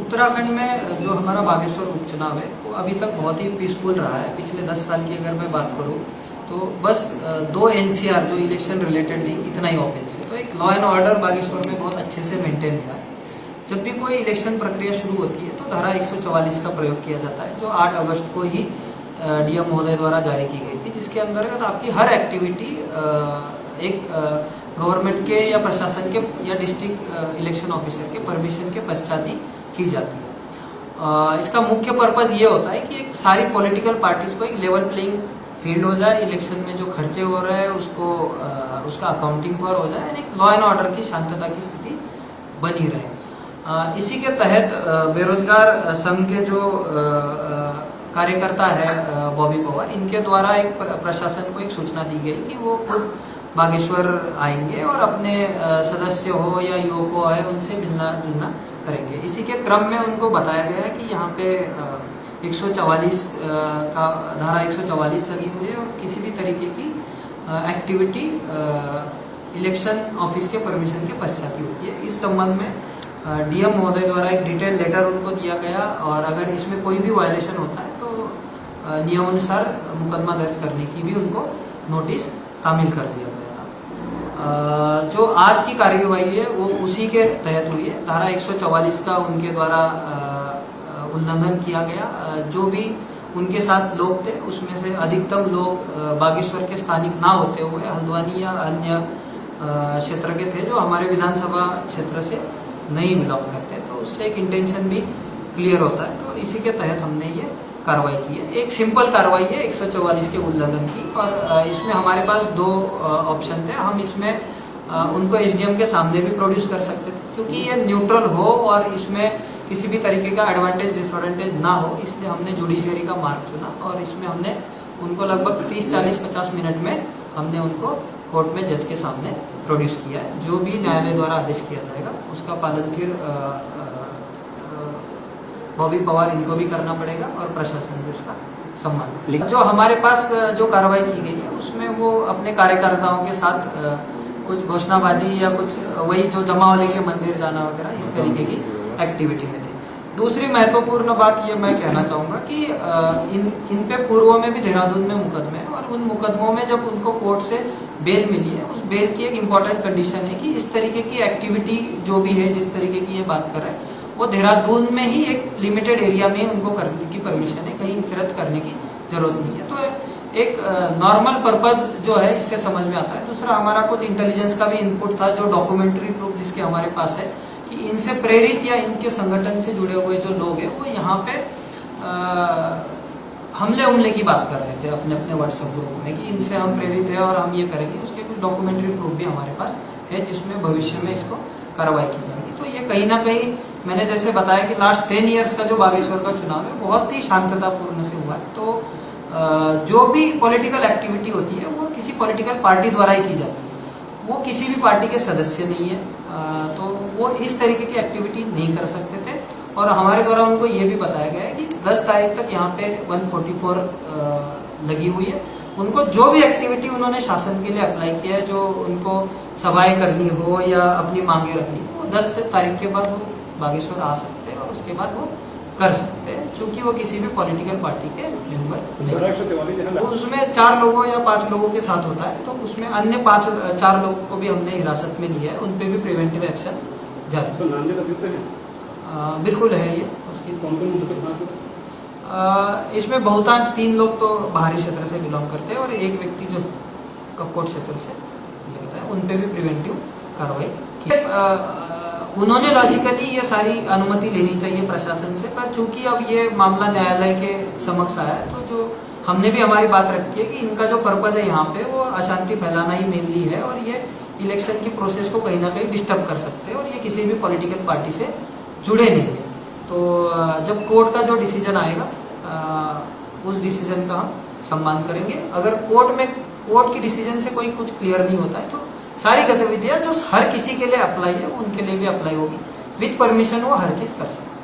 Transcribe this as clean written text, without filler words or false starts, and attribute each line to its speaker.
Speaker 1: उत्तराखंड में जो हमारा बागेश्वर उपचुनाव है वो अभी तक बहुत ही पीसफुल रहा है। पिछले 10 साल की अगर मैं बात करूं तो बस 2 एनसीआर जो इलेक्शन रिलेटेड नहीं, इतना ही ऑफेंस है। तो एक लॉ एंड ऑर्डर बागेश्वर में बहुत अच्छे से मेंटेन हुआ है। जब भी कोई इलेक्शन प्रक्रिया शुरू होती है तो धारा 144 का प्रयोग किया जाता है, जो 8 अगस्त को ही डीएम महोदय द्वारा जारी की गई थी, जिसके अंतर्गत आपकी हर एक्टिविटी एक गवर्नमेंट के या प्रशासन के या डिस्ट्रिक्ट इलेक्शन ऑफिसर के परमिशन के पश्चात ही की जाती है। इसका मुख्य पर्पस ये होता है कि एक सारी पॉलिटिकल पार्टीज को एक लेवल प्लेइंग फील्ड हो जाए, इलेक्शन में जो खर्चे हो रहे हैं उसको उसका अकाउंटिंग पर हो जाए, एक लॉ एंड ऑर्डर की शांतता की स्थिति बनी रहे। इसी के तहत बेरोजगार संघ के जो कार्यकर्ता है बॉबी पवार, इनके द्वारा एक प्रशासन को एक सूचना दी गई कि वो खुद बागेश्वर आएंगे और अपने सदस्य हो या युवकों है उनसे मिलना जुलना करेंगे। इसी के क्रम में उनको बताया गया कि यहाँ पे 144 का धारा 144 लगी हुई है और किसी भी तरीके की एक्टिविटी इलेक्शन ऑफिस के परमिशन के पश्चात ही होती है। इस संबंध में डीएम महोदय द्वारा एक डिटेल लेटर उनको दिया गया और अगर इसमें कोई भी वायलेशन होता है तो नियमानुसार मुकदमा दर्ज करने की भी उनको नोटिस तामील कर दिया गया था। जो आज की कार्यवाही है वो उसी के तहत हुई है। धारा 144 का उनके द्वारा उल्लंघन किया गया। जो भी उनके साथ लोग थे उसमें से अधिकतम लोग बागेश्वर के स्थानिक ना होते हुए हल्द्वानी या अन्य क्षेत्र के थे, जो हमारे विधानसभा क्षेत्र से नहीं बिलोंग करते, तो उससे एक इंटेंशन भी क्लियर होता है। तो इसी के तहत हमने ये कार्रवाई की है। एक सिंपल कार्रवाई है 144 के उल्लंघन की, और इसमें हमारे पास 2 ऑप्शन थे। हम इसमें उनको एसडीएम के सामने भी प्रोड्यूस कर सकते थे, क्योंकि ये न्यूट्रल हो और इसमें किसी भी तरीके का एडवांटेज डिसएडवांटेज ना हो, इसलिए हमने जुडिशियरी का मार्ग चुना और इसमें हमने उनको लगभग 30, 40, 50 मिनट में हमने उनको कोर्ट में जज के सामने प्रोड्यूस किया है। जो भी न्यायालय द्वारा आदेश किया जाएगा उसका पालन फिर बॉबी पवार इनको भी करना पड़ेगा और प्रशासन भी उसका सम्मान। जो हमारे पास जो कार्रवाई की गई है उसमें वो अपने कार्यकर्ताओं के साथ कुछ घोषणाबाजी या कुछ वही जो जमावली के मंदिर जाना वगैरह इस तरीके की एक्टिविटी में थी। दूसरी महत्वपूर्ण बात ये मैं कहना चाहूँगा कि इन पे पूर्व में भी देहरादून में मुकदमे हैं और उन मुकदमों में जब उनको कोर्ट से बेल मिली है, उस बेल की एक इम्पॉर्टेंट कंडीशन है कि इस तरीके की एक्टिविटी जो भी है, जिस तरीके की ये बात कर रहे हैं, वो देहरादून में ही एक लिमिटेड एरिया में उनको करने की परमिशन है, कहीं इतरत करने की जरूरत नहीं है। तो एक नॉर्मल पर्पज जो है इससे समझ में आता है। दूसरा हमारा कुछ इंटेलिजेंस का भी इनपुट था, जो डॉक्यूमेंट्री प्रूफ जिसके हमारे पास है कि इनसे प्रेरित या इनके संगठन से जुड़े हुए जो लोग हैं वो यहाँ पे हमले की बात कर रहे थे अपने अपने व्हाट्सएप ग्रुप में कि इनसे हम प्रेरित है और हम ये करेंगे। उसके कुछ डॉक्यूमेंट्री प्रूफ भी हमारे पास है जिसमें भविष्य में इसको कार्रवाई की जाएगी। तो ये कहीं ना कहीं मैंने जैसे बताया कि लास्ट 10 ईयर्स का जो बागेश्वर का चुनाव है बहुत ही शांततापूर्ण से हुआ है। तो जो भी पॉलिटिकल एक्टिविटी होती है वो किसी पॉलिटिकल पार्टी द्वारा ही की जाती है, वो किसी भी पार्टी के सदस्य नहीं है, तो वो इस तरीके की एक्टिविटी नहीं कर सकते थे। और हमारे द्वारा उनको ये भी बताया गया है कि 10 तारीख तक यहाँ पे 144 लगी हुई है। उनको जो भी एक्टिविटी उन्होंने शासन के लिए अप्लाई किया है, जो उनको सभाएं करनी हो या अपनी मांगे रखनी हो, वो 10 तारीख के बाद वो बागेश्वर आ सकते हैं और उसके बाद वो कर सकते हैं, क्योंकि वो किसी भी पॉलिटिकल पार्टी के मेंबर। उसमें 4 लोगों या 5 लोगों के साथ होता है, तो उसमें अन्य 4 लोगों को भी हमने हिरासत में लिया है, उन पे भी प्रिवेंटिव एक्शन जारी बिल्कुल है। ये उसकी इसमें बहुतांश 3 लोग तो बाहरी क्षेत्र से बिलोंग करते हैं और एक व्यक्ति जो कपकोट क्षेत्र से लगता है, उन पे भी प्रिवेंटिव कार्रवाई की। उन्होंने लॉजिकली ये सारी अनुमति लेनी चाहिए प्रशासन से, पर चूंकि अब ये मामला न्यायालय के समक्ष आया है, तो जो हमने भी हमारी बात रखी है कि इनका जो पर्पज है यहाँ पे वो अशांति फैलाना ही मेनली है और ये इलेक्शन की प्रोसेस को कहीं ना कहीं डिस्टर्ब कर सकते हैं और ये किसी भी पॉलिटिकल पार्टी से जुड़े नहीं है। तो जब कोर्ट का जो डिसीजन आएगा उस डिसीजन का हम सम्मान करेंगे। अगर कोर्ट की डिसीजन से कोई कुछ क्लियर नहीं होता है तो सारी गतिविधियां जो हर किसी के लिए अप्लाई है उनके लिए भी अप्लाई होगी। विथ परमिशन वो हर चीज कर सकते हैं।